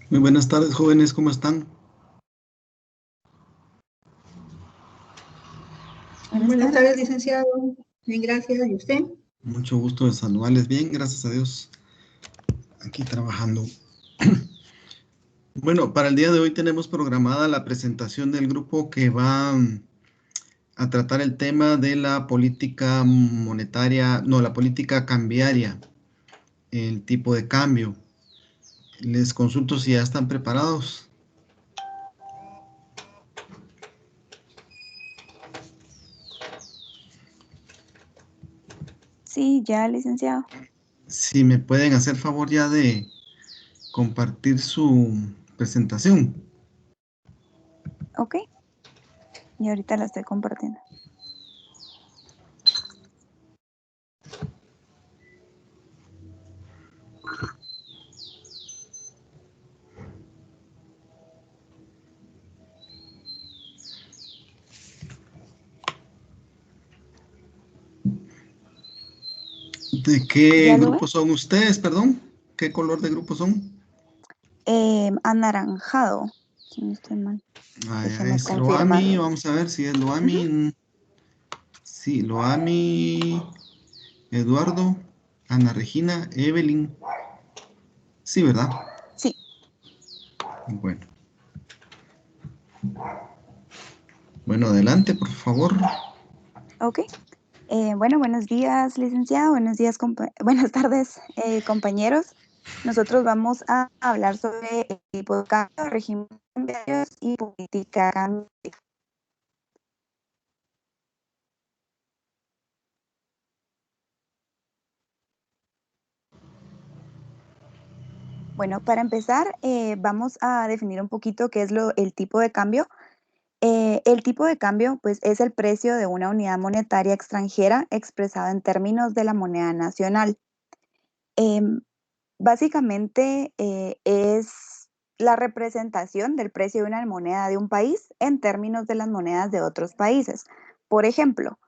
Muy buenas tardes, jóvenes, ¿cómo están? Buenas Buenas tardes. tardes, licenciado. Bien, gracias. ¿Y usted? Mucho gusto de saludarles. Bien, gracias a Dios. Aquí trabajando. Bueno, para el día de hoy tenemos programada la presentación del grupo que va a tratar el tema de la política monetaria, no, la política cambiaria, el tipo de cambio. Les consulto si ya están preparados. Sí, ya, licenciado. Si me pueden hacer favor ya de compartir su presentación. Ok. Y ahorita la estoy compartiendo. ¿De qué ¿Ya lo ve? grupo son ustedes, perdón? ¿Qué color de grupo son? Anaranjado, si no estoy mal. Déjeme Es Loami, confirmarlo. vamos a ver si es Ujú. Loami. Sí, Loami, Eduardo, Ana Regina, Evelyn. Sí, ¿verdad? Sí, Bueno. Bueno, adelante, por favor. ok. Bueno, buenos días, licenciado. Buenos días, buenas tardes, compañeros. Nosotros vamos a hablar sobre el tipo de cambio, régimen cambiarios y política cambiaria. Bueno, para empezar, vamos a definir un poquito qué es el tipo de cambio. El tipo de cambio, pues, es el precio de una unidad monetaria extranjera expresado en términos de la moneda nacional. Em, Básicamente, es la representación del precio de una moneda de un país en términos de las monedas de otros países. Por ejemplo,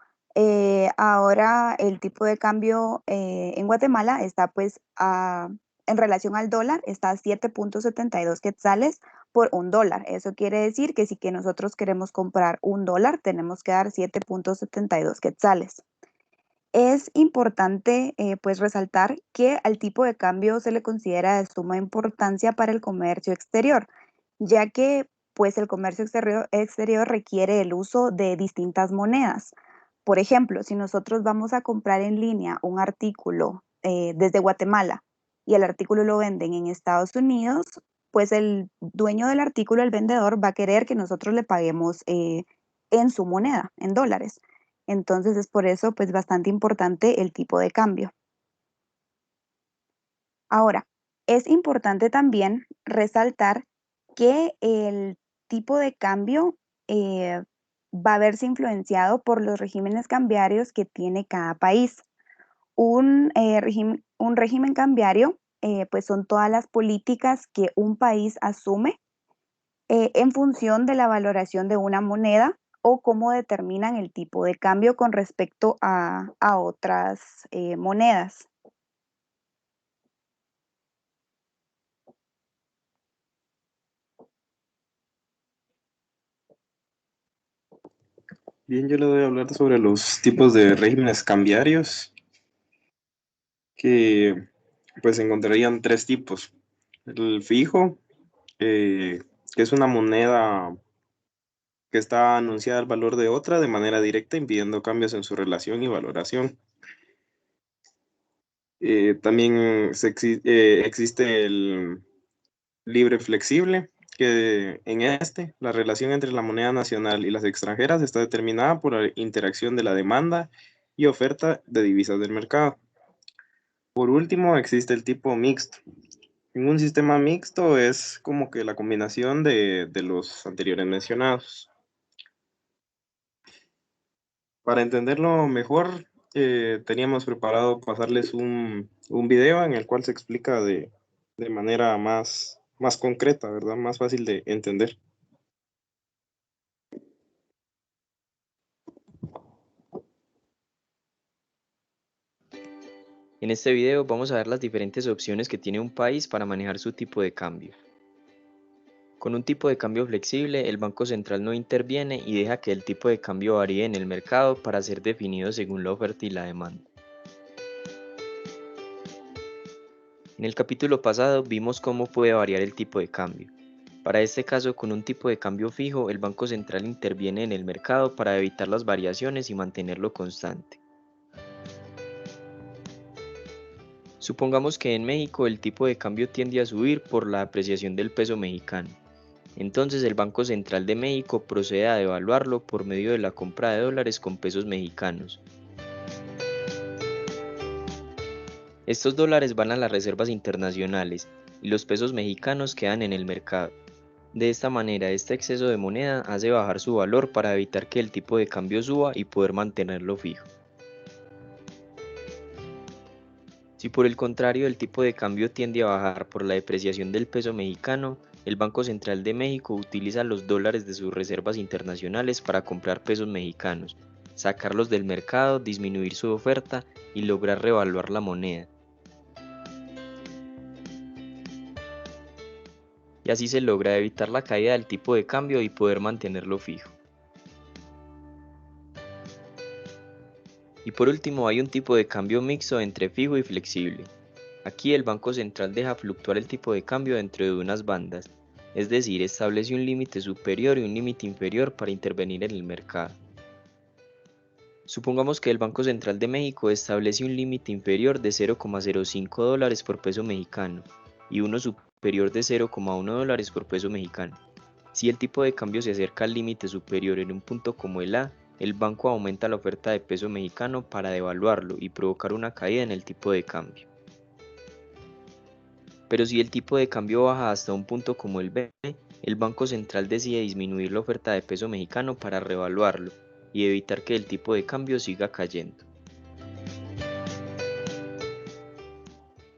ahora el tipo de cambio en Guatemala está pues en relación al dólar, está a 7.72 quetzales por un dólar. Eso quiere decir que si que nosotros queremos comprar un dólar, tenemos que dar 7.72 quetzales. Es importante pues resaltar que al tipo de cambio se le considera de suma importancia para el comercio exterior, ya que pues el comercio exterior requiere el uso de distintas monedas. Por ejemplo, si nosotros vamos a comprar en línea un artículo desde Guatemala y el artículo lo venden en Estados Unidos, pues el dueño del artículo, el vendedor, va a querer que nosotros le paguemos en su moneda, en dólares. Entonces es por eso pues bastante importante el tipo de cambio. Ahora, es importante también resaltar que el tipo de cambio va a verse influenciado por los regímenes cambiarios que tiene cada país. Un régimen cambiario pues son todas las políticas que un país asume en función de la valoración de una moneda o cómo determinan el tipo de cambio con respecto a otras monedas. Bien, yo le voy a hablar sobre los tipos de regímenes cambiarios, que pues encontrarían tres tipos. El fijo, que es una moneda que está anunciada al valor de otra de manera directa, impidiendo cambios en su relación y valoración. También existe el libre flexible, que en la relación entre la moneda nacional y las extranjeras está determinada por la interacción de la demanda y oferta de divisas del mercado. Por último, existe el tipo mixto. En un sistema mixto es como que la combinación de los anteriores mencionados. Para entenderlo mejor, teníamos preparado pasarles un video en el cual se explica de manera más concreta, ¿verdad? Más fácil de entender. En este video vamos a ver las diferentes opciones que tiene un país para manejar su tipo de cambio. Con un tipo de cambio flexible, el Banco Central no interviene y deja que el tipo de cambio varíe en el mercado para ser definido según la oferta y la demanda. En el capítulo pasado vimos cómo puede variar el tipo de cambio. Para este caso, con un tipo de cambio fijo, el Banco Central interviene en el mercado para evitar las variaciones y mantenerlo constante. Supongamos que en México el tipo de cambio tiende a subir por la apreciación del peso mexicano. Entonces el Banco Central de México procede a devaluarlo por medio de la compra de dólares con pesos mexicanos. Estos dólares van a las reservas internacionales y los pesos mexicanos quedan en el mercado. De esta manera, este exceso de moneda hace bajar su valor para evitar que el tipo de cambio suba y poder mantenerlo fijo. Si por el contrario el tipo de cambio tiende a bajar por la depreciación del peso mexicano, el Banco Central de México utiliza los dólares de sus reservas internacionales para comprar pesos mexicanos, sacarlos del mercado, disminuir su oferta y lograr revaluar la moneda. Y así se logra evitar la caída del tipo de cambio y poder mantenerlo fijo. Y por último hay un tipo de cambio mixto entre fijo y flexible. Aquí el Banco Central deja fluctuar el tipo de cambio dentro de unas bandas, es decir, establece un límite superior y un límite inferior para intervenir en el mercado. Supongamos que el Banco Central de México establece un límite inferior de 0,05 dólares por peso mexicano y uno superior de 0,1 dólares por peso mexicano. Si el tipo de cambio se acerca al límite superior en un punto como el A, el banco aumenta la oferta de peso mexicano para devaluarlo y provocar una caída en el tipo de cambio. Pero si el tipo de cambio baja hasta un punto como el B, el Banco Central decide disminuir la oferta de peso mexicano para revaluarlo y evitar que el tipo de cambio siga cayendo.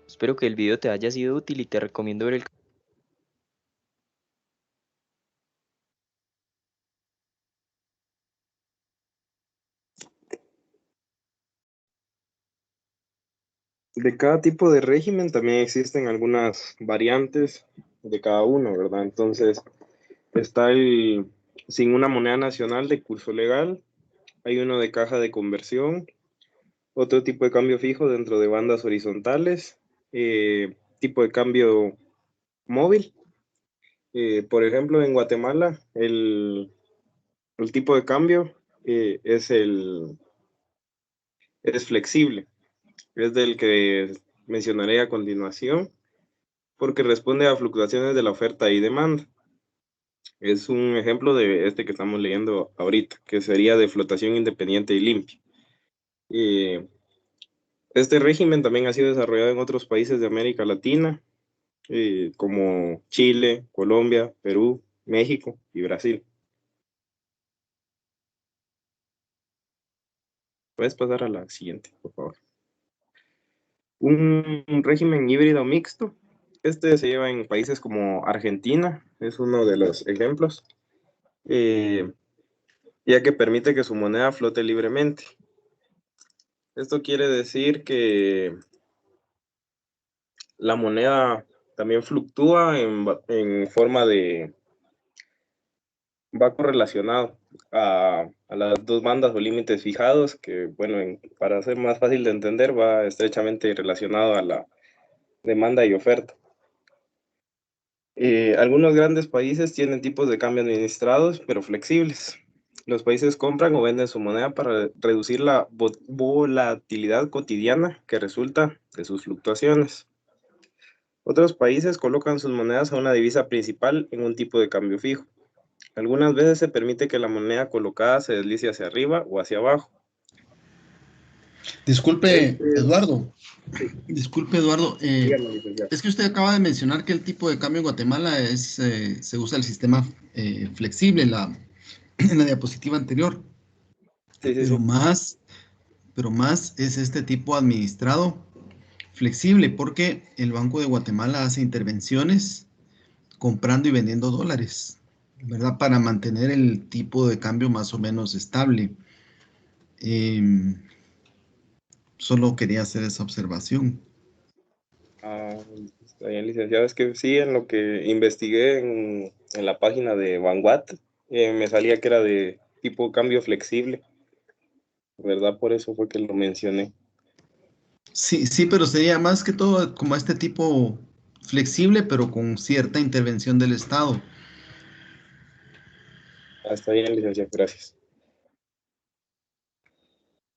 Espero que el video te haya sido útil y te recomiendo ver el De cada tipo de régimen también existen algunas variantes de cada uno, ¿verdad? Entonces, está el sin una moneda nacional de curso legal, hay uno de caja de conversión, otro tipo de cambio fijo dentro de bandas horizontales, tipo de cambio móvil. Por ejemplo, en Guatemala, el tipo de cambio es flexible, es del que mencionaré a continuación, porque responde a fluctuaciones de la oferta y demanda. Es un ejemplo de este que estamos leyendo ahorita, que sería de flotación independiente y limpia. Este régimen también ha sido desarrollado en otros países de América Latina, como Chile, Colombia, Perú, México y Brasil. Puedes pasar a la siguiente, por favor. Un régimen híbrido mixto. Este se lleva en países como Argentina, es uno de los ejemplos, ya que permite que su moneda flote libremente. Esto quiere decir que la moneda también fluctúa en forma de... va correlacionado a las dos bandas o límites fijados, que, bueno, para ser más fácil de entender, va estrechamente relacionado a la demanda y oferta. Algunos grandes países tienen tipos de cambio administrados, pero flexibles. Los países compran o venden su moneda para reducir la volatilidad cotidiana que resulta de sus fluctuaciones. Otros países colocan sus monedas a una divisa principal en un tipo de cambio fijo. Algunas veces se permite que la moneda colocada se deslice hacia arriba o hacia abajo. Disculpe, Eduardo. Sí. Disculpe, Eduardo. Dígame, licenciado. Es que usted acaba de mencionar que el tipo de cambio en Guatemala se usa el sistema flexible en la diapositiva anterior. Sí. Pero más es este tipo administrado flexible porque el Banco de Guatemala hace intervenciones comprando y vendiendo dólares, ¿verdad? Para mantener el tipo de cambio más o menos estable. Solo quería hacer esa observación. Ah, está bien, licenciado. Es que sí, en lo que investigué en la página de Vanguard, me salía que era de tipo cambio flexible, ¿verdad? Por eso fue que lo mencioné. Sí, sí, pero sería más que todo como este tipo flexible, pero con cierta intervención del Estado. Ah, está bien, licenciado, gracias.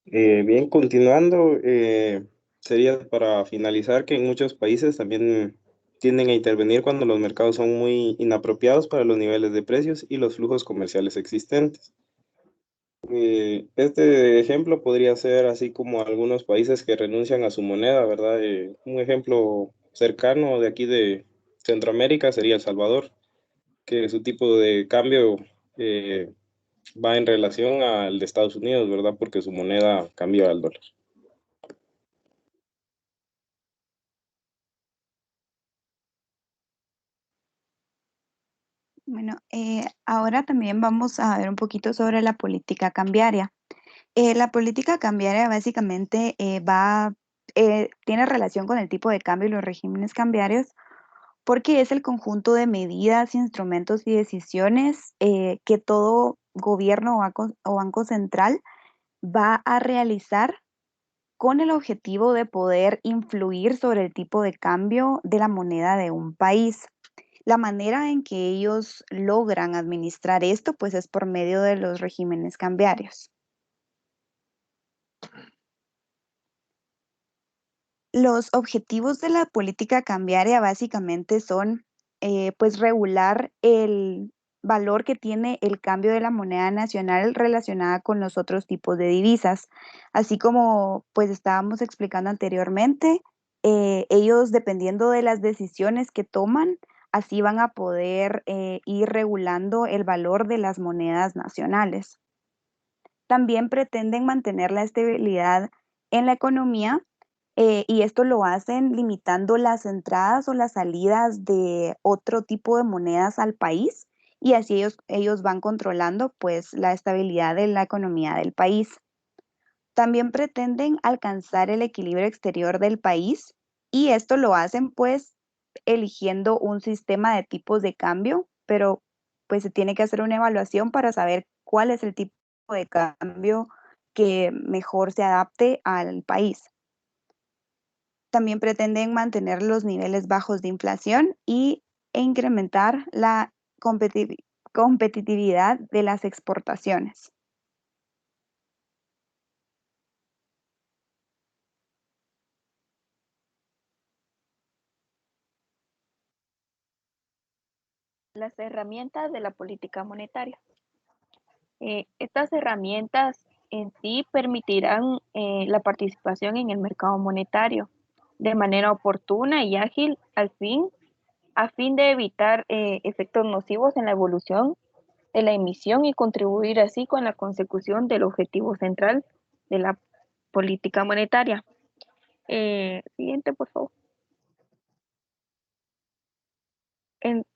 Bien, continuando, sería para finalizar que en muchos países también tienden a intervenir cuando los mercados son muy inapropiados para los niveles de precios y los flujos comerciales existentes. Este ejemplo podría ser así como algunos países que renuncian a su moneda, ¿verdad? Un ejemplo cercano de aquí de Centroamérica sería El Salvador, que su tipo de cambio eh, va en relación al de Estados Unidos, ¿verdad? Porque su moneda cambia al dólar. Bueno, ahora también vamos a ver un poquito sobre la política cambiaria. La política cambiaria básicamente tiene relación con el tipo de cambio y los regímenes cambiarios porque es el conjunto de medidas, instrumentos y decisiones que todo gobierno o banco central va a realizar con el objetivo de poder influir sobre el tipo de cambio de la moneda de un país. La manera en que ellos logran administrar esto, pues es por medio de los regímenes cambiarios. Los objetivos de la política cambiaria básicamente son, pues, regular el valor que tiene el cambio de la moneda nacional relacionada con los otros tipos de divisas. Así como, pues, estábamos explicando anteriormente, ellos, dependiendo de las decisiones que toman, así van a poder, ir regulando el valor de las monedas nacionales. También pretenden mantener la estabilidad en la economía y esto lo hacen limitando las entradas o las salidas de otro tipo de monedas al país y así ellos van controlando pues la estabilidad de la economía del país. También pretenden alcanzar el equilibrio exterior del país y esto lo hacen pues eligiendo un sistema de tipos de cambio, pero pues se tiene que hacer una evaluación para saber cuál es el tipo de cambio que mejor se adapte al país. También pretenden mantener los niveles bajos de inflación e incrementar la competitividad de las exportaciones. Las herramientas de la política monetaria. Estas herramientas en sí permitirán la participación en el mercado monetario de manera oportuna y ágil a fin de evitar efectos nocivos en la evolución de la emisión y contribuir así con la consecución del objetivo central de la política monetaria. Siguiente, por favor.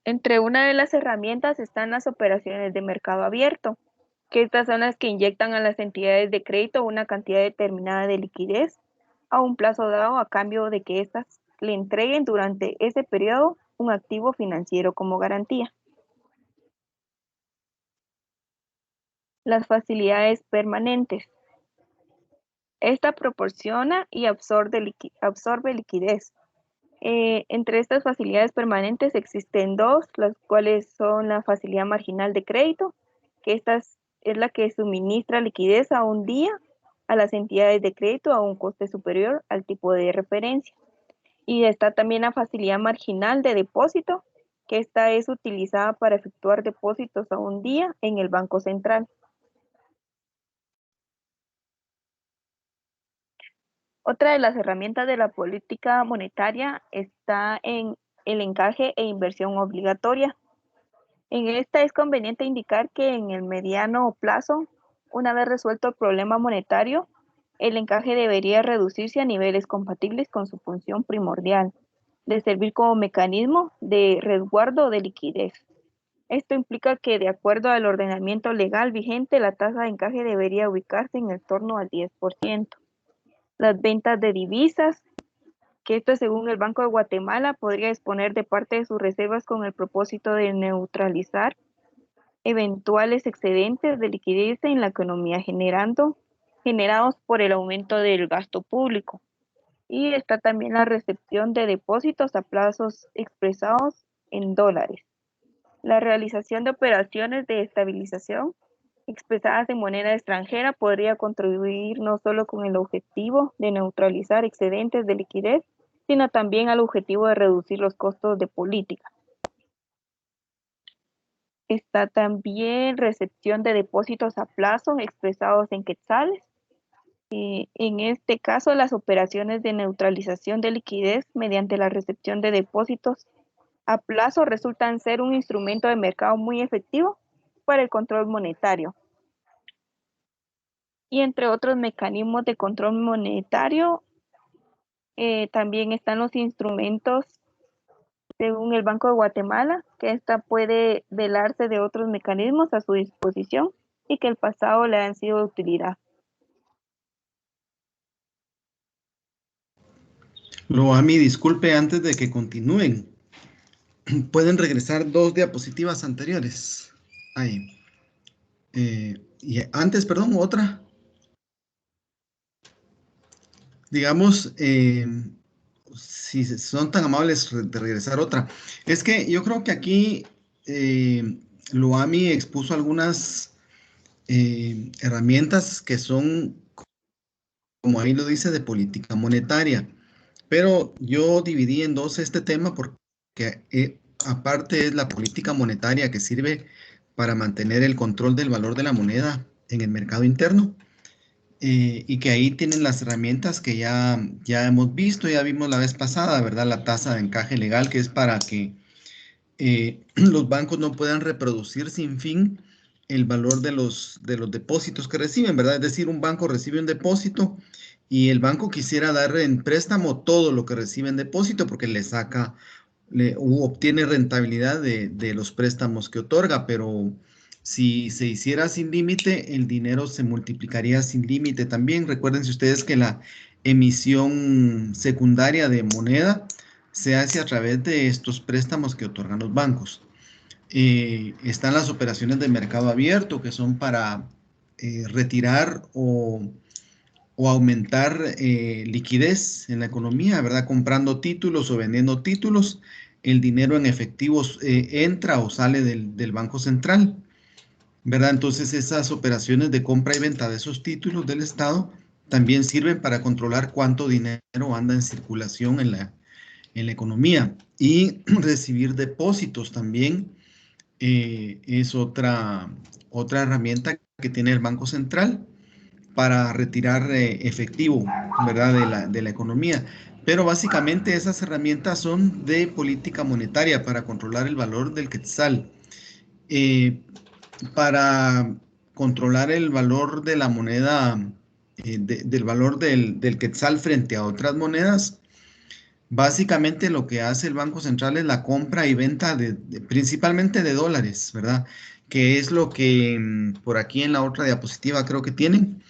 Entre una de las herramientas están las operaciones de mercado abierto, que estas son las que inyectan a las entidades de crédito una cantidad determinada de liquidez a un plazo dado a cambio de que éstas le entreguen durante ese periodo un activo financiero como garantía. Las facilidades permanentes. Esta proporciona y absorbe liquidez. Entre estas facilidades permanentes existen dos, las cuales son la facilidad marginal de crédito, que esta es la que suministra liquidez a un día a las entidades de crédito a un coste superior al tipo de referencia. Y está también la facilidad marginal de depósito, que esta es utilizada para efectuar depósitos a un día en el Banco Central. Otra de las herramientas de la política monetaria está en el encaje e inversión obligatoria. En esta es conveniente indicar que en el mediano plazo, una vez resuelto el problema monetario, el encaje debería reducirse a niveles compatibles con su función primordial, de servir como mecanismo de resguardo de liquidez. Esto implica que, de acuerdo al ordenamiento legal vigente, la tasa de encaje debería ubicarse en el torno al 10%. las ventas de divisas, que esto según el Banco de Guatemala podría disponer de parte de sus reservas con el propósito de neutralizar eventuales excedentes de liquidez en la economía generados por el aumento del gasto público. Y está también la recepción de depósitos a plazos expresados en dólares. La realización de operaciones de estabilización expresadas en moneda extranjera podría contribuir no solo con el objetivo de neutralizar excedentes de liquidez, sino también al objetivo de reducir los costos de política. Está también recepción de depósitos a plazo expresados en quetzales. En este caso, las operaciones de neutralización de liquidez mediante la recepción de depósitos a plazo resultan ser un instrumento de mercado muy efectivo para el control monetario. Y entre otros mecanismos de control monetario, también están los instrumentos según el Banco de Guatemala, que ésta puede velarse de otros mecanismos a su disposición y que el pasado le han sido de utilidad. Loami, disculpe, antes de que continúen, pueden regresar 2 diapositivas anteriores. Ahí. Y antes, perdón, otra. Digamos, si son tan amables de regresar otra. Es que yo creo que aquí Loami expuso algunas herramientas que son, como ahí lo dice, de política monetaria. Pero yo dividí en dos este tema porque aparte es la política monetaria que sirve para mantener el control del valor de la moneda en el mercado interno. Y que ahí tienen las herramientas que ya hemos visto, ya vimos la vez pasada, ¿verdad? La tasa de encaje legal, que es para que los bancos no puedan reproducir sin fin el valor de los depósitos que reciben, ¿verdad? Es decir, un banco recibe un depósito y el banco quisiera dar en préstamo todo lo que recibe en depósito porque le saca, obtiene rentabilidad de los préstamos que otorga, pero si se hiciera sin límite, el dinero se multiplicaría sin límite también. Recuérdense ustedes que la emisión secundaria de moneda se hace a través de estos préstamos que otorgan los bancos. Están las operaciones de mercado abierto, que son para retirar o aumentar liquidez en la economía, ¿verdad? Comprando títulos o vendiendo títulos. El dinero en efectivo entra o sale del Banco Central, ¿verdad? Entonces esas operaciones de compra y venta de esos títulos del Estado también sirven para controlar cuánto dinero anda en circulación en la economía. Y recibir depósitos también es otra herramienta que tiene el Banco Central para retirar efectivo, ¿verdad? De la economía. Pero básicamente esas herramientas son de política monetaria para controlar el valor del quetzal. Para controlar el valor de la moneda, del valor del quetzal frente a otras monedas, básicamente lo que hace el Banco Central es la compra y venta principalmente de dólares, ¿verdad? Que es lo que por aquí en la otra diapositiva creo que tienen,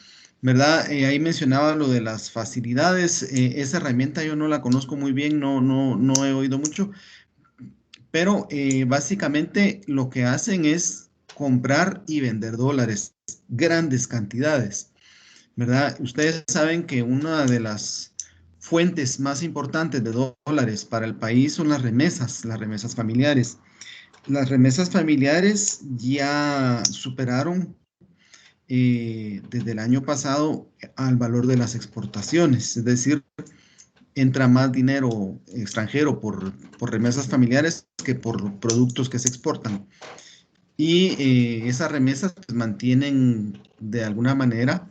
¿verdad? Ahí mencionaba lo de las facilidades. Esa herramienta yo no la conozco muy bien, no he oído mucho, pero básicamente lo que hacen es comprar y vender dólares, grandes cantidades, ¿verdad? Ustedes saben que una de las fuentes más importantes de dólares para el país son las remesas familiares. Las remesas familiares ya superaron desde el año pasado al valor de las exportaciones, es decir, entra más dinero extranjero por remesas familiares que por productos que se exportan. Y esas remesas pues, mantienen de alguna manera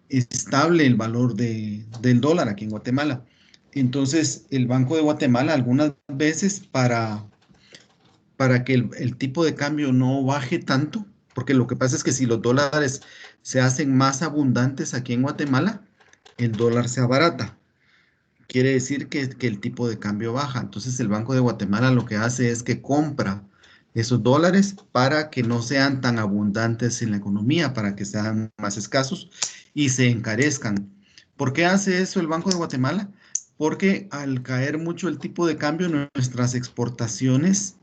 estable el valor del dólar aquí en Guatemala. Entonces, el Banco de Guatemala algunas veces para que el tipo de cambio no baje tanto, porque lo que pasa es que si los dólares se hacen más abundantes aquí en Guatemala, el dólar se abarata. Quiere decir que el tipo de cambio baja. Entonces el Banco de Guatemala lo que hace es que compra esos dólares para que no sean tan abundantes en la economía, para que sean más escasos y se encarezcan. ¿Por qué hace eso el Banco de Guatemala? Porque al caer mucho el tipo de cambio, nuestras exportaciones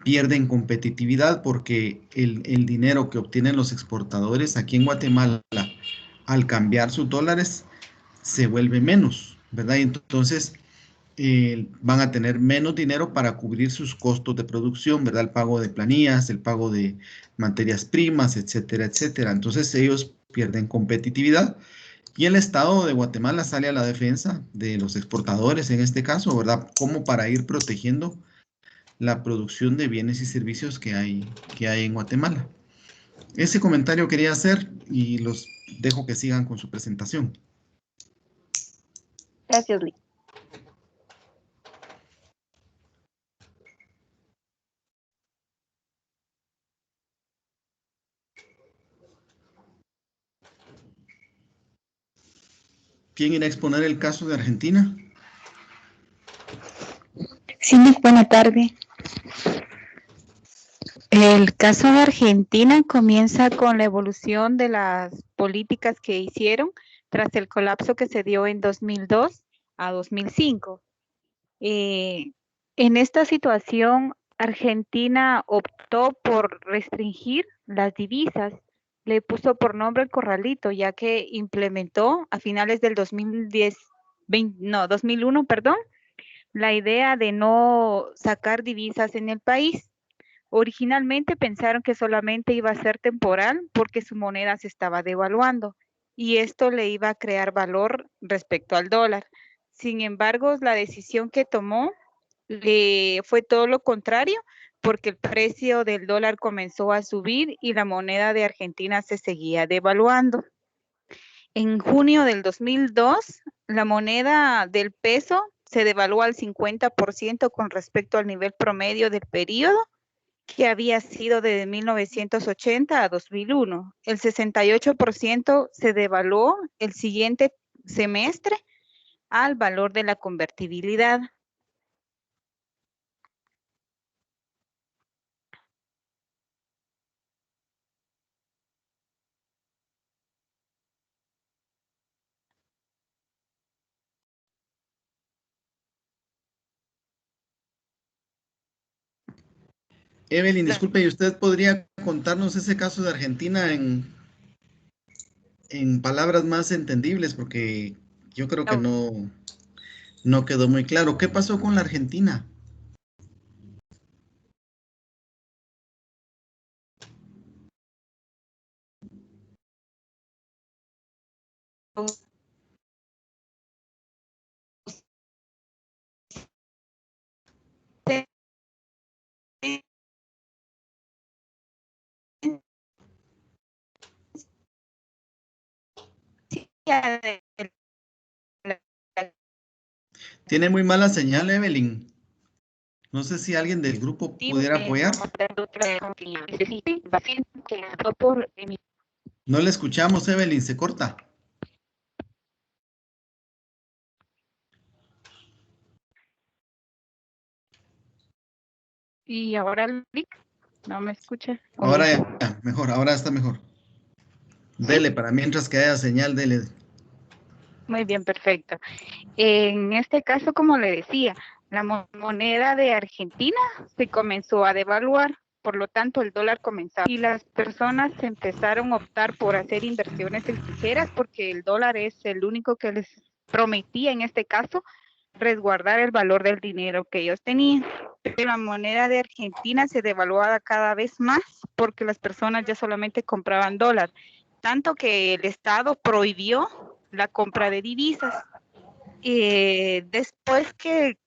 pierden competitividad porque el dinero que obtienen los exportadores aquí en Guatemala al cambiar sus dólares se vuelve menos, ¿verdad? Y entonces van a tener menos dinero para cubrir sus costos de producción, ¿verdad? El pago de planillas, el pago de materias primas, etcétera, etcétera. Entonces ellos pierden competitividad y el Estado de Guatemala sale a la defensa de los exportadores en este caso, ¿verdad? Como para ir protegiendo la producción de bienes y servicios que hay en Guatemala. Ese comentario quería hacer y los dejo que sigan con su presentación. Gracias, Lee. ¿Quién irá a exponer el caso de Argentina? Sí, buena tarde. El caso de Argentina comienza con la evolución de las políticas que hicieron tras el colapso que se dio en 2002 a 2005. En esta situación, Argentina optó por restringir las divisas, le puso por nombre el corralito, ya que implementó a finales del 2001, la idea de no sacar divisas en el país. Originalmente pensaron que solamente iba a ser temporal porque su moneda se estaba devaluando y esto le iba a crear valor respecto al dólar. Sin embargo, la decisión que tomó fue todo lo contrario porque el precio del dólar comenzó a subir y la moneda de Argentina se seguía devaluando. En junio del 2002, la moneda del peso se devaluó al 50% con respecto al nivel promedio del periodo que había sido de 1980 a 2001. El 68% se devaluó el siguiente semestre al valor de la convertibilidad. Evelyn, disculpe, ¿y usted podría contarnos ese caso de Argentina en palabras más entendibles? Porque yo creo que no quedó muy claro. ¿Qué pasó con la Argentina? Tiene muy mala señal, Evelyn. No sé si alguien del grupo pudiera apoyar. No le escuchamos, Evelyn, se corta. Y ahora, ¿no me escucha? Ahora ya, mejor, ahora está mejor. Dele, para mientras que haya señal, dele. Muy bien, perfecto. En este caso, como le decía, la moneda de Argentina se comenzó a devaluar, por lo tanto el dólar comenzó y las personas empezaron a optar por hacer inversiones extranjeras porque el dólar es el único que les prometía en este caso resguardar el valor del dinero que ellos tenían. Pero la moneda de Argentina se devaluaba cada vez más porque las personas ya solamente compraban dólar, tanto que el Estado prohibió la compra de divisas. Después que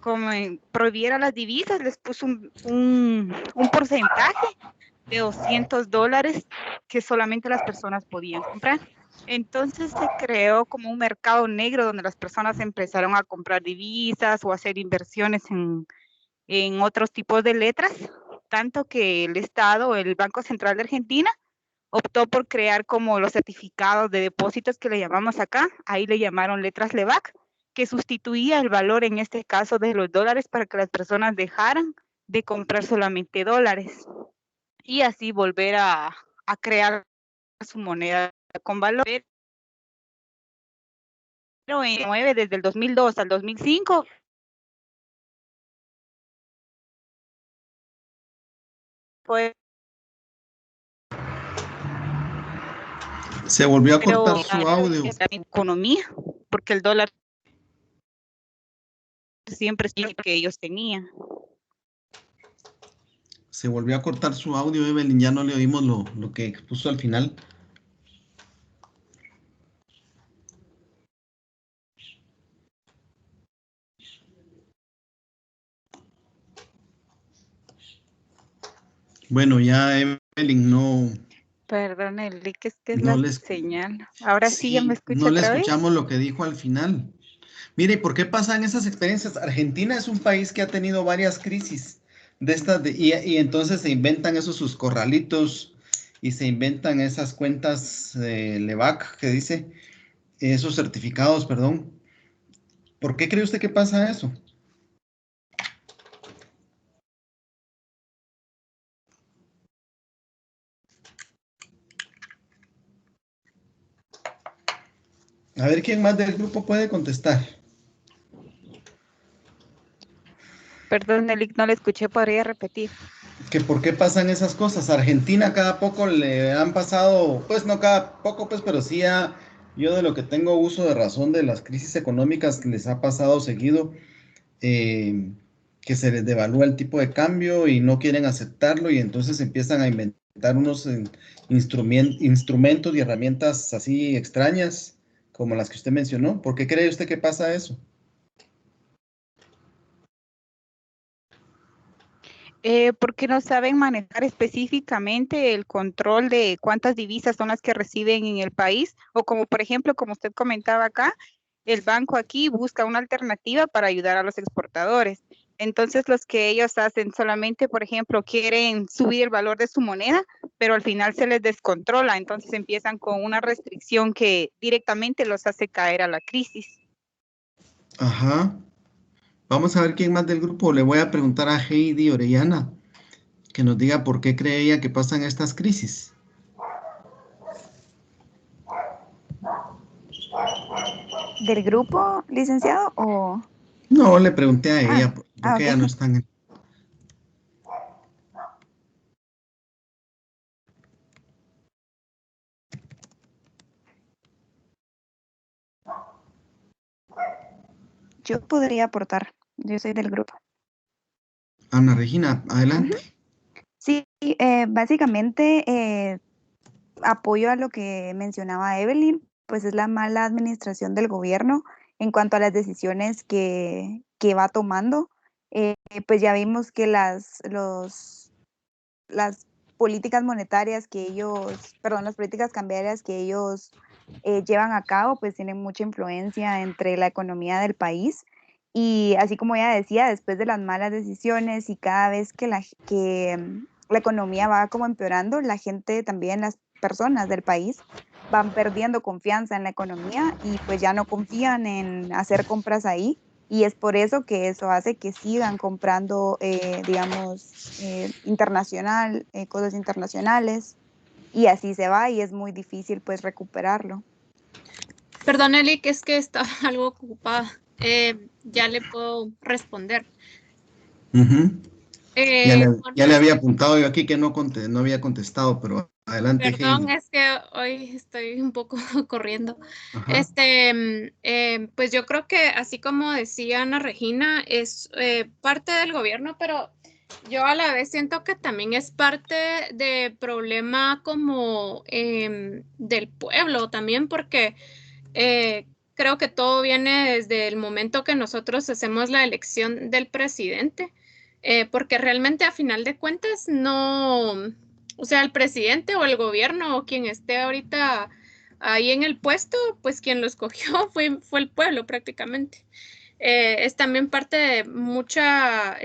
como prohibiera las divisas, les puso un porcentaje de $200 que solamente las personas podían comprar. Entonces se creó como un mercado negro donde las personas empezaron a comprar divisas o hacer inversiones en otros tipos de letras, tanto que el Estado, el Banco Central de Argentina, optó por crear como los certificados de depósitos que le llamamos acá, ahí le llamaron letras LEVAC, que sustituía el valor en este caso de los dólares para que las personas dejaran de comprar solamente dólares y así volver a crear su moneda con valor. desde el 2002 al 2005. Fue Se volvió a cortar su audio. la economía, porque el dólar siempre es lo que ellos tenían. Se volvió a cortar su audio, Evelyn, ya no le oímos lo que expuso al final. Bueno, ya Evelyn no... Perdón, el link es que es No la les- señal. Ahora sí ya me escucha no le otra vez. escuchamos lo que dijo al final. Mire, ¿por qué pasan esas experiencias? Argentina es un país que ha tenido varias crisis de estas y entonces se inventan esos sus corralitos y se inventan esas cuentas LEVAC que dice, esos certificados, perdón. ¿Por qué cree usted que pasa eso? A ver quién más del grupo puede contestar. Perdón, el link no le escuché, podría repetir. Que por qué pasan esas cosas. Argentina cada poco le han pasado, pues no cada poco, pues, pero sí yo de lo que tengo uso de razón de las crisis económicas les ha pasado seguido, que se les devalúa el tipo de cambio y no quieren aceptarlo y entonces empiezan a inventar unos instrumentos y herramientas así extrañas como las que usted mencionó. ¿Por qué cree usted que pasa eso? Porque no saben manejar específicamente el control de cuántas divisas son las que reciben en el país, o como por ejemplo, como usted comentaba acá, el banco aquí busca una alternativa para ayudar a los exportadores. Entonces, los que ellos hacen solamente, por ejemplo, quieren subir el valor de su moneda, pero al final se les descontrola, entonces empiezan con una restricción que directamente los hace caer a la crisis. Ajá. Vamos a ver quién más del grupo. Le voy a preguntar a Heidi Orellana que nos diga por qué cree ella que pasan estas crisis. ¿Del grupo, licenciado, o...? No, le pregunté a ella porque ella ok. no está en... Yo podría aportar, yo soy del grupo. Ana Regina, adelante. Sí, básicamente apoyo a lo que mencionaba Evelyn, pues es la mala administración del gobierno en cuanto a las decisiones que va tomando. Pues ya vimos que las políticas monetarias que ellos, perdón, las políticas cambiarias que ellos llevan a cabo, pues tienen mucha influencia entre la economía del país. Y así como ella decía, después de las malas decisiones y cada vez que la economía va como empeorando, la gente también, las personas del país, van perdiendo confianza en la economía y pues ya no confían en hacer compras ahí. Y es por eso que eso hace que sigan comprando, digamos, cosas internacionales, y así se va y es muy difícil pues recuperarlo. Perdón, Eli, que es que estaba algo ocupada. Ya le puedo responder. Ya le había apuntado yo aquí que no había contestado, pero adelante, Perdón, Heidi. es que hoy estoy un poco corriendo. Ajá. Pues yo creo que así como decía Ana Regina, es parte del gobierno, pero yo a la vez siento que también es parte de problema como del pueblo también, porque creo que todo viene desde el momento que nosotros hacemos la elección del presidente, porque realmente a final de cuentas no, o sea, el presidente o el gobierno o quien esté ahorita ahí en el puesto, pues quien lo escogió fue el pueblo prácticamente. Es también parte de mucha,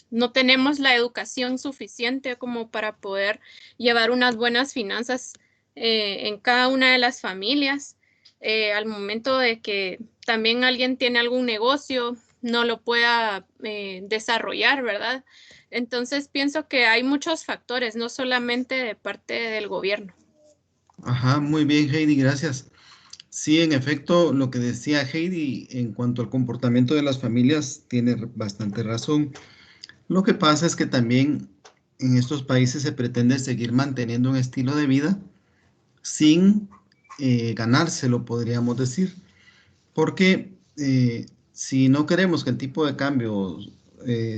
no tenemos la educación suficiente como para poder llevar unas buenas finanzas en cada una de las familias. Al momento de que también alguien tiene algún negocio, no lo pueda desarrollar, ¿verdad? Entonces pienso que hay muchos factores, no solamente de parte del gobierno. Ajá, muy bien, Heidi, gracias. Sí, en efecto, lo que decía Heidi en cuanto al comportamiento de las familias tiene bastante razón. Lo que pasa es que también en estos países se pretende seguir manteniendo un estilo de vida sin ganárselo, podríamos decir. Porque si no queremos que el tipo de cambio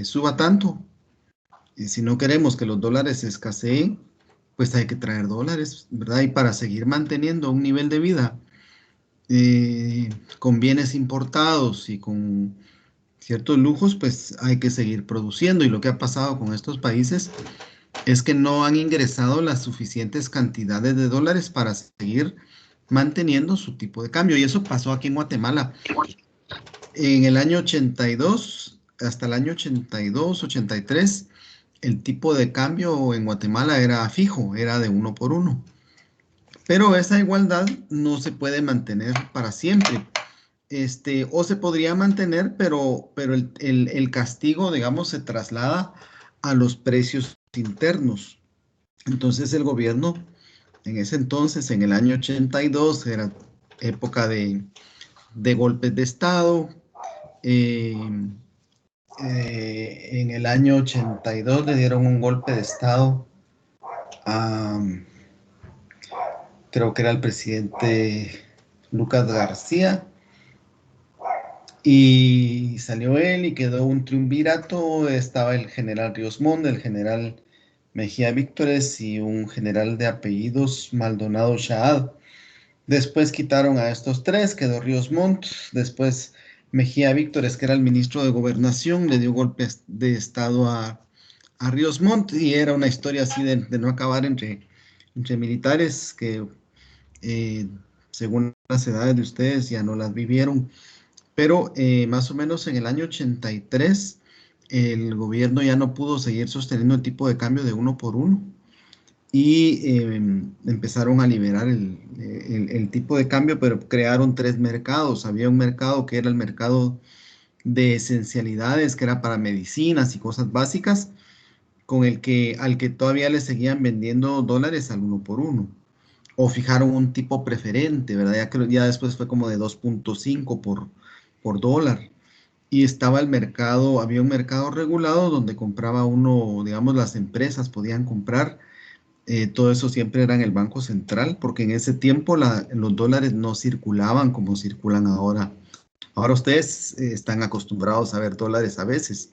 suba tanto, si no queremos que los dólares escaseen, pues hay que traer dólares, ¿verdad? Y para seguir manteniendo un nivel de vida con bienes importados y con ciertos lujos, pues hay que seguir produciendo. Y lo que ha pasado con estos países es que no han ingresado las suficientes cantidades de dólares para seguir manteniendo su tipo de cambio. Y eso pasó aquí en Guatemala. En el año 82, hasta el año 82, 83, el tipo de cambio en Guatemala era fijo, era de 1 por 1. Pero esa igualdad no se puede mantener para siempre. O se podría mantener, pero el castigo, digamos, se traslada a los precios internos. Entonces el gobierno, en ese entonces, en el año 82, era época de golpes de Estado. En el año 82 le dieron un golpe de Estado a, creo que era el presidente Lucas García, y salió él y quedó un triunvirato. Estaba el general Ríos Montt, el general Mejía Víctores y un general de apellidos Maldonado Shaad. Después quitaron a estos tres, quedó Ríos Montt. Después Mejía Víctores, que era el ministro de Gobernación, le dio golpe de Estado a Ríos Montt, y era una historia así de no acabar entre militares que según las edades de ustedes ya no las vivieron. Pero más o menos en el año 83 el gobierno ya no pudo seguir sosteniendo el tipo de cambio de 1 por 1 y empezaron a liberar el tipo de cambio, pero crearon 3 mercados. Había un mercado que era el mercado de esencialidades, que era para medicinas y cosas básicas, al que todavía le seguían vendiendo dólares al 1 por 1. O fijaron un tipo preferente, ¿verdad? Ya después fue como de 2.5 por dólar. Y estaba había un mercado regulado donde compraba uno, digamos, las empresas podían comprar. Todo eso siempre era en el Banco Central, porque en ese tiempo los dólares no circulaban como circulan ahora. Ahora ustedes están acostumbrados a ver dólares a veces.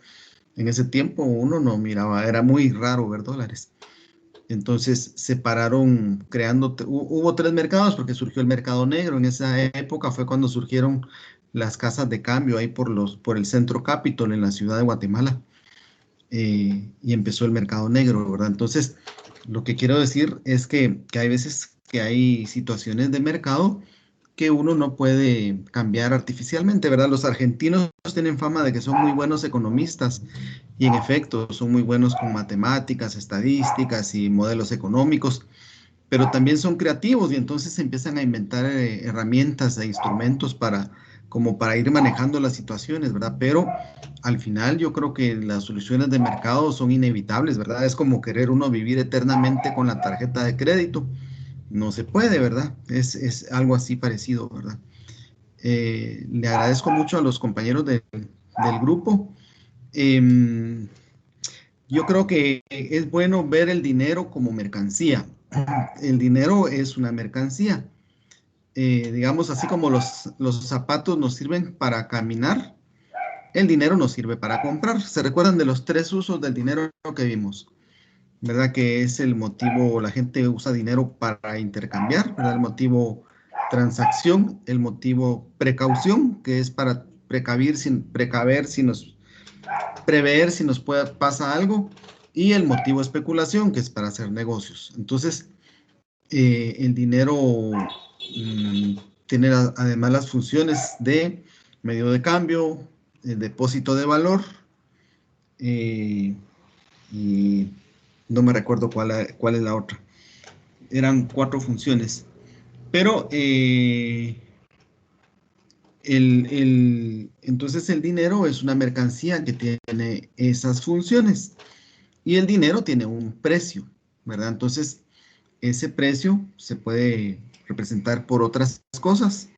En ese tiempo uno no miraba, era muy raro ver dólares. Entonces separaron, hubo 3 mercados porque surgió el mercado negro. En esa época fue cuando surgieron las casas de cambio ahí por el Centro Capitol en la ciudad de Guatemala. Y empezó el mercado negro, ¿verdad? Entonces, lo que quiero decir es que hay veces que hay situaciones de mercado que uno no puede cambiar artificialmente, ¿verdad? Los argentinos tienen fama de que son muy buenos economistas y en efecto son muy buenos con matemáticas, estadísticas y modelos económicos, pero también son creativos y entonces empiezan a inventar herramientas e instrumentos como para ir manejando las situaciones, ¿verdad? Pero al final yo creo que las soluciones de mercado son inevitables, ¿verdad? Es como querer uno vivir eternamente con la tarjeta de crédito. No se puede, ¿verdad? Es algo así parecido, ¿verdad? Le agradezco mucho a los compañeros del grupo. Yo creo que es bueno ver el dinero como mercancía. El dinero es una mercancía. Digamos, así como los zapatos nos sirven para caminar, el dinero nos sirve para comprar. ¿Se recuerdan de los 3 usos del dinero que vimos? ¿Verdad? Que es el motivo, la gente usa dinero para intercambiar, ¿verdad? El motivo transacción, el motivo precaución, que es para prever si nos pasa algo, y el motivo especulación, que es para hacer negocios. Entonces, el dinero tiene además las funciones de medio de cambio, depósito de valor, y no me recuerdo cuál es la otra. Eran 4 funciones. Pero entonces el dinero es una mercancía que tiene esas funciones. Y el dinero tiene un precio, ¿verdad? Entonces, ese precio se puede representar por otras cosas.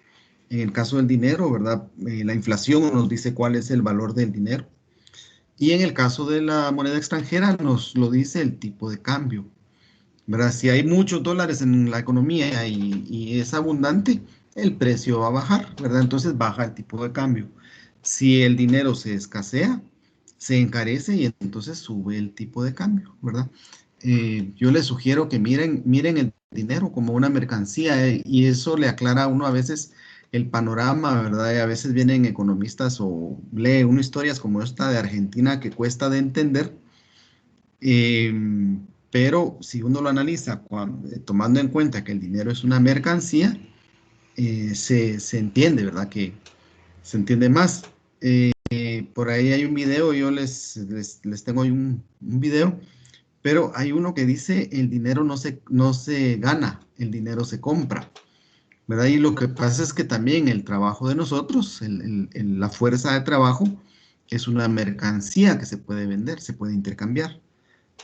En el caso del dinero, ¿verdad? La inflación nos dice cuál es el valor del dinero. Y en el caso de la moneda extranjera nos lo dice el tipo de cambio, ¿verdad? Si hay muchos dólares en la economía y es abundante, el precio va a bajar, ¿verdad? Entonces baja el tipo de cambio. Si el dinero se escasea, se encarece y entonces sube el tipo de cambio, ¿verdad? Yo les sugiero que miren el dinero como una mercancía, y eso le aclara a uno a veces el panorama, ¿verdad? Y a veces vienen economistas o lee uno historias como esta de Argentina que cuesta de entender, eh, pero si uno lo analiza tomando en cuenta que el dinero es una mercancía, se entiende, ¿verdad? Que se entiende más. Por ahí hay un video, yo les tengo ahí un video, pero hay uno que dice el dinero no se gana, el dinero se compra, ¿verdad? Y lo que pasa es que también el trabajo de nosotros, la fuerza de trabajo, es una mercancía que se puede vender, se puede intercambiar,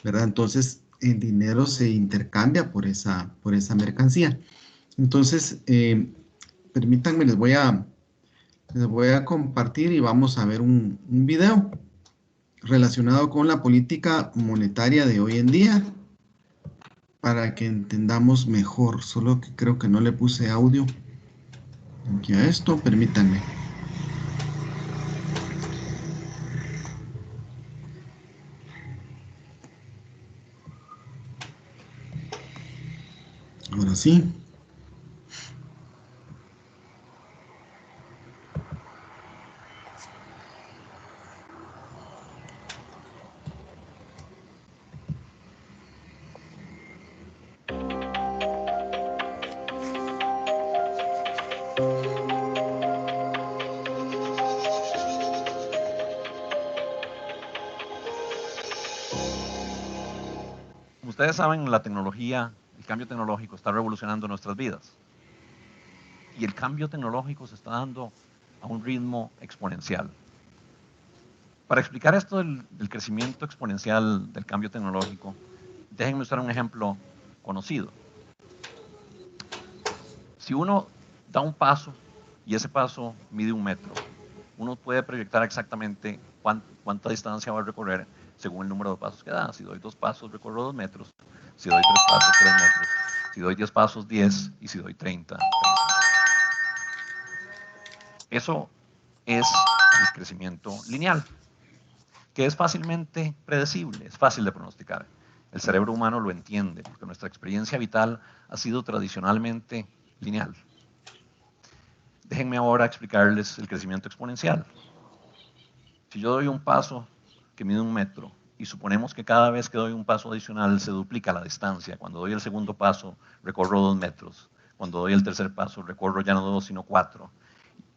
¿verdad? Entonces el dinero se intercambia por esa mercancía. Entonces, permítanme, les voy a compartir y vamos a ver un video relacionado con la política monetaria de hoy en día para que entendamos mejor. Solo que creo que no le puse audio aquí a esto, permítanme. Ahora sí. Como ustedes saben, la tecnología, el cambio tecnológico está revolucionando nuestras vidas. Y el cambio tecnológico se está dando a un ritmo exponencial. Para explicar esto del crecimiento exponencial del cambio tecnológico, déjenme usar un ejemplo conocido. Si uno da un paso y ese paso mide 1 metro, uno puede proyectar exactamente cuánta distancia va a recorrer según el número de pasos que da. Si doy 2 pasos, recorro 2 metros. Si doy 3 pasos, 3 metros. Si doy 10 pasos, 10. Y si doy 30, 30. Eso es el crecimiento lineal, que es fácilmente predecible, es fácil de pronosticar. El cerebro humano lo entiende, porque nuestra experiencia vital ha sido tradicionalmente lineal. Déjenme ahora explicarles el crecimiento exponencial. Si yo doy un paso que mide 1 metro, y suponemos que cada vez que doy un paso adicional se duplica la distancia. Cuando doy el segundo paso, recorro 2 metros. Cuando doy el tercer paso, recorro ya no 2, sino 4.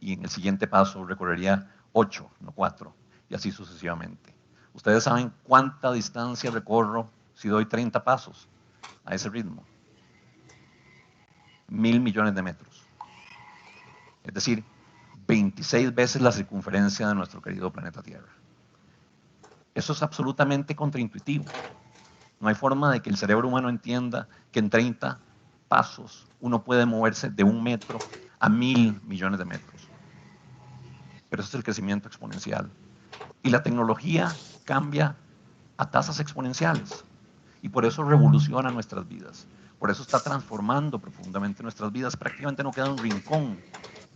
Y en el siguiente paso recorrería 8, no 4. Y así sucesivamente. ¿Ustedes saben cuánta distancia recorro si doy 30 pasos a ese ritmo? 1.000 millones de metros. Es decir, 26 veces la circunferencia de nuestro querido planeta Tierra. Eso es absolutamente contraintuitivo. No hay forma de que el cerebro humano entienda que en 30 pasos uno puede moverse de 1 metro a 1.000 millones de metros. Pero eso es el crecimiento exponencial. Y la tecnología cambia a tasas exponenciales. Y por eso revoluciona nuestras vidas. Por eso está transformando profundamente nuestras vidas. Prácticamente no queda un rincón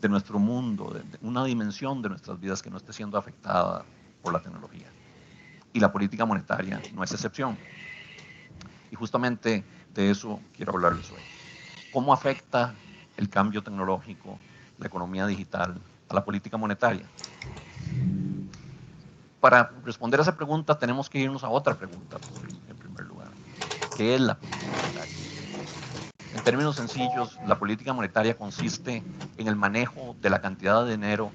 de nuestro mundo, de una dimensión de nuestras vidas que no esté siendo afectada por la tecnología. Y la política monetaria no es excepción. Y justamente de eso quiero hablarles hoy. ¿Cómo afecta el cambio tecnológico, la economía digital, a la política monetaria? Para responder a esa pregunta tenemos que irnos a otra pregunta, en primer lugar. ¿Qué es la política monetaria? En términos sencillos, la política monetaria consiste en el manejo de la cantidad de dinero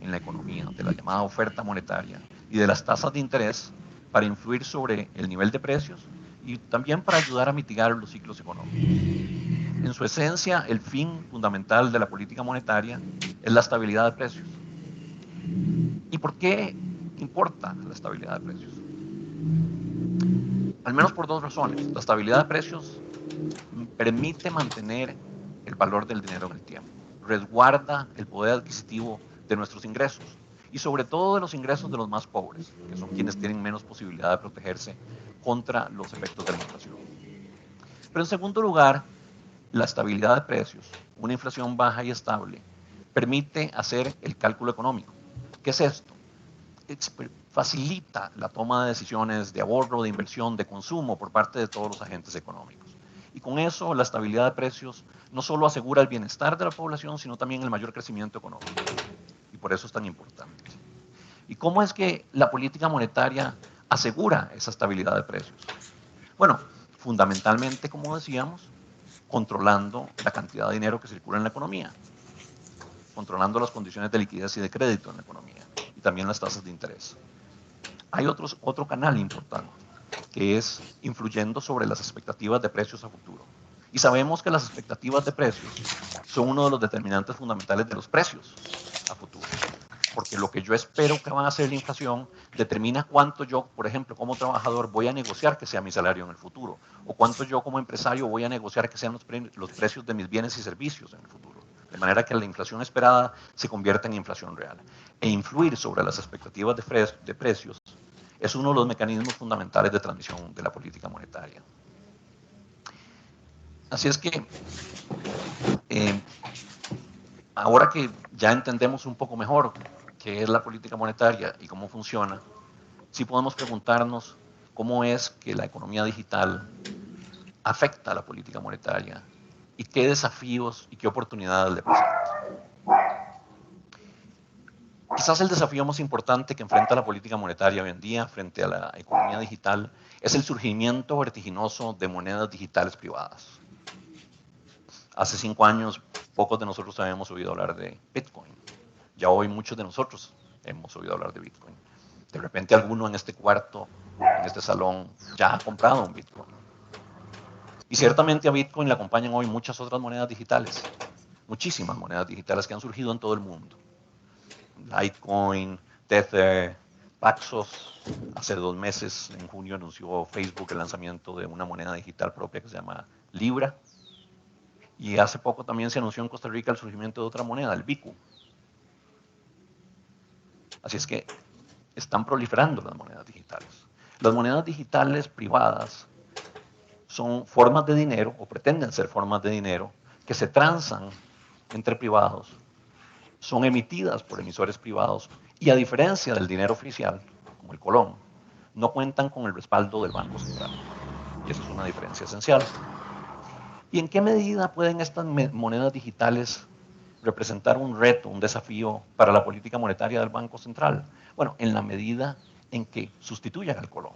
en la economía, de la llamada oferta monetaria y de las tasas de interés para influir sobre el nivel de precios y también para ayudar a mitigar los ciclos económicos. En su esencia, el fin fundamental de la política monetaria es la estabilidad de precios. ¿Y por qué importa la estabilidad de precios? Al menos por 2 razones. La estabilidad de precios permite mantener el valor del dinero en el tiempo, resguarda el poder adquisitivo de nuestros ingresos y sobre todo de los ingresos de los más pobres, que son quienes tienen menos posibilidad de protegerse contra los efectos de la inflación. Pero en segundo lugar, la estabilidad de precios, una inflación baja y estable, permite hacer el cálculo económico. ¿Qué es esto? Facilita la toma de decisiones de ahorro, de inversión, de consumo por parte de todos los agentes económicos. Y con eso la estabilidad de precios no solo asegura el bienestar de la población, sino también el mayor crecimiento económico. Y por eso es tan importante. ¿Y cómo es que la política monetaria asegura esa estabilidad de precios? Bueno, fundamentalmente, como decíamos, controlando la cantidad de dinero que circula en la economía, controlando las condiciones de liquidez y de crédito en la economía, y también las tasas de interés. Hay otro canal importante, que es influyendo sobre las expectativas de precios a futuro. Y sabemos que las expectativas de precios son uno de los determinantes fundamentales de los precios a futuro. Porque lo que yo espero que va a hacer la inflación determina cuánto yo, por ejemplo, como trabajador, voy a negociar que sea mi salario en el futuro, o cuánto yo como empresario voy a negociar que sean los precios de mis bienes y servicios en el futuro. De manera que la inflación esperada se convierta en inflación real. E influir sobre las expectativas de precios es uno de los mecanismos fundamentales de transmisión de la política monetaria. Así es que, ahora que ya entendemos un poco mejor qué es la política monetaria y cómo funciona, sí podemos preguntarnos cómo es que la economía digital afecta a la política monetaria y qué desafíos y qué oportunidades le presenta. Quizás el desafío más importante que enfrenta la política monetaria hoy en día frente a la economía digital es el surgimiento vertiginoso de monedas digitales privadas. Hace 5 años, pocos de nosotros habíamos oído hablar de Bitcoin. Ya hoy muchos de nosotros hemos oído hablar de Bitcoin. De repente alguno en este cuarto, en este salón, ya ha comprado un Bitcoin. Y ciertamente a Bitcoin le acompañan hoy muchas otras monedas digitales. Muchísimas monedas digitales que han surgido en todo el mundo. Litecoin, Tether, Paxos. Hace 2 meses, en junio, anunció Facebook el lanzamiento de una moneda digital propia que se llama Libra. Y hace poco también se anunció en Costa Rica el surgimiento de otra moneda, el BICU. Así es que están proliferando las monedas digitales. Las monedas digitales privadas son formas de dinero, o pretenden ser formas de dinero, que se transan entre privados, son emitidas por emisores privados y a diferencia del dinero oficial, como el colón, no cuentan con el respaldo del Banco Central. Y esa es una diferencia esencial. ¿Y en qué medida pueden estas monedas digitales representar un reto, un desafío para la política monetaria del Banco Central? Bueno, en la medida en que sustituyan al colón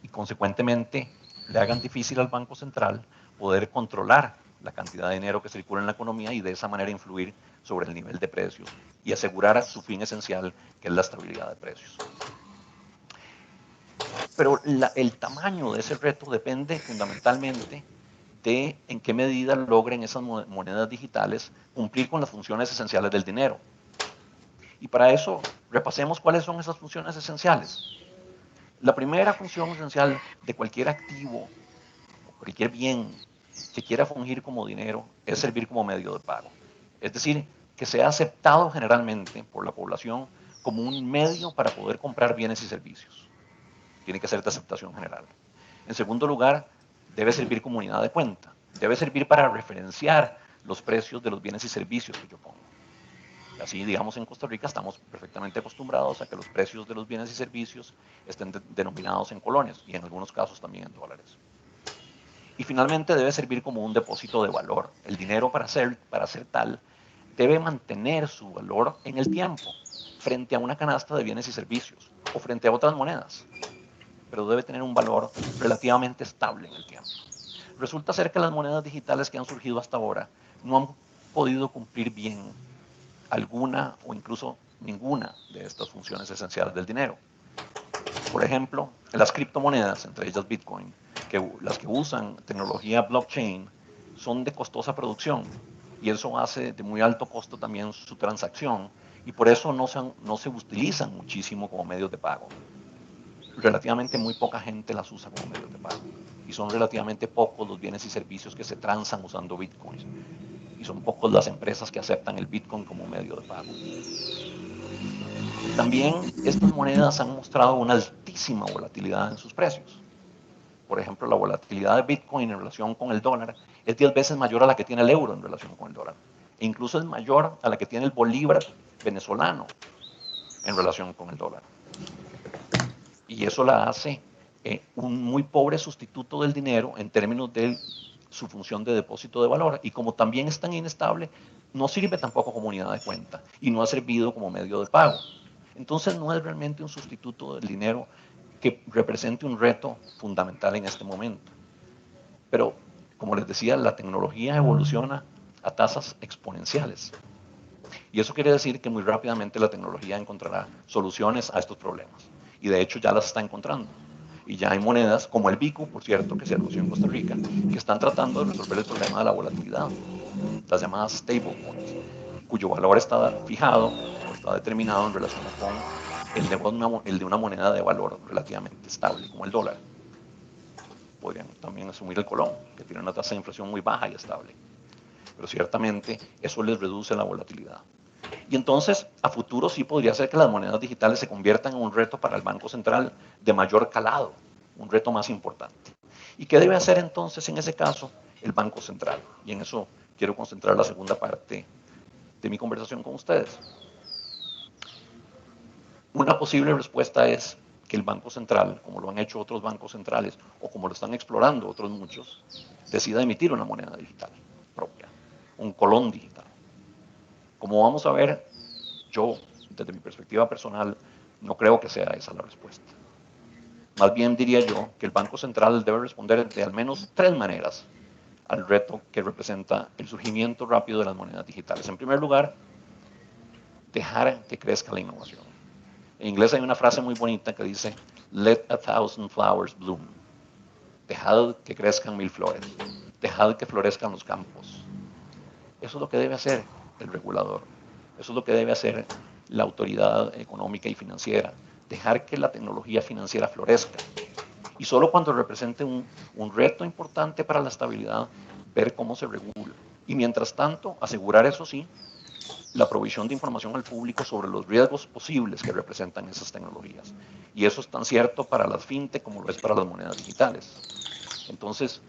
y consecuentemente le hagan difícil al Banco Central poder controlar la cantidad de dinero que circula en la economía y de esa manera influir sobre el nivel de precios y asegurar su fin esencial, que es la estabilidad de precios. Pero el tamaño de ese reto depende fundamentalmente de en qué medida logren esas monedas digitales cumplir con las funciones esenciales del dinero. Y para eso, repasemos cuáles son esas funciones esenciales. La primera función esencial de cualquier activo, o cualquier bien que quiera fungir como dinero, es servir como medio de pago. Es decir, que sea aceptado generalmente por la población como un medio para poder comprar bienes y servicios. Tiene que ser de aceptación general. En segundo lugar, debe servir como unidad de cuenta. Debe servir para referenciar los precios de los bienes y servicios que yo pongo. Así, digamos, en Costa Rica estamos perfectamente acostumbrados a que los precios de los bienes y servicios estén denominados en colones y en algunos casos también en dólares. Y finalmente debe servir como un depósito de valor. El dinero para ser tal debe mantener su valor en el tiempo frente a una canasta de bienes y servicios o frente a otras monedas, pero debe tener un valor relativamente estable en el tiempo. Resulta ser que las monedas digitales que han surgido hasta ahora no han podido cumplir bien alguna o incluso ninguna de estas funciones esenciales del dinero. Por ejemplo, las criptomonedas, entre ellas Bitcoin, las que usan tecnología blockchain, son de costosa producción y eso hace de muy alto costo también su transacción y por eso no se utilizan muchísimo como medios de pago. Relativamente muy poca gente las usa como medios de pago. y son relativamente pocos los bienes y servicios que se transan usando bitcoins. Y son pocos las empresas que aceptan el bitcoin como medio de pago. También estas monedas han mostrado una altísima volatilidad en sus precios. Por ejemplo, la volatilidad de Bitcoin en relación con el dólar es 10 veces mayor a la que tiene el euro en relación con el dólar. E incluso es mayor a la que tiene el bolívar venezolano en relación con el dólar. Y eso la hace un muy pobre sustituto del dinero en términos de su función de depósito de valor. Y como también es tan inestable, no sirve tampoco como unidad de cuenta y no ha servido como medio de pago. Entonces no es realmente un sustituto del dinero que represente un reto fundamental en este momento. Pero, como les decía, la tecnología evoluciona a tasas exponenciales. Y eso quiere decir que muy rápidamente la tecnología encontrará soluciones a estos problemas. Y de hecho ya las está encontrando. Y ya hay monedas, como el BICU, por cierto, que se anunció en Costa Rica, que están tratando de resolver el problema de la volatilidad, las llamadas stablecoins, cuyo valor está fijado o está determinado en relación con el de una moneda de valor relativamente estable, como el dólar. Podrían también asumir el colón, que tiene una tasa de inflación muy baja y estable. Pero ciertamente eso les reduce la volatilidad. Y entonces, a futuro sí podría ser que las monedas digitales se conviertan en un reto para el Banco Central de mayor calado, un reto más importante. ¿Y qué debe hacer entonces en ese caso el Banco Central? Y en eso quiero concentrar la segunda parte de mi conversación con ustedes. Una posible respuesta es que el Banco Central, como lo han hecho otros bancos centrales o como lo están explorando otros muchos, decida emitir una moneda digital propia, un colón digital. Como vamos a ver, yo, desde mi perspectiva personal, no creo que sea esa la respuesta. Más bien diría yo que el Banco Central debe responder de al menos 3 maneras al reto que representa el surgimiento rápido de las monedas digitales. En primer lugar, dejar que crezca la innovación. En inglés hay una frase muy bonita que dice, let 1,000 flowers bloom. Dejad que crezcan 1000 flores. Dejad que florezcan los campos. Eso es lo que debe hacer el regulador. Eso es lo que debe hacer la autoridad económica y financiera. Dejar que la tecnología financiera florezca. Y solo cuando represente un reto importante para la estabilidad, ver cómo se regula. Y mientras tanto, asegurar, eso sí, la provisión de información al público sobre los riesgos posibles que representan esas tecnologías. Y eso es tan cierto para las fintech como lo es para las monedas digitales. Entonces,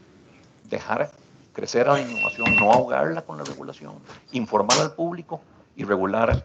dejar crecer a la innovación, no ahogarla con la regulación, informar al público y regular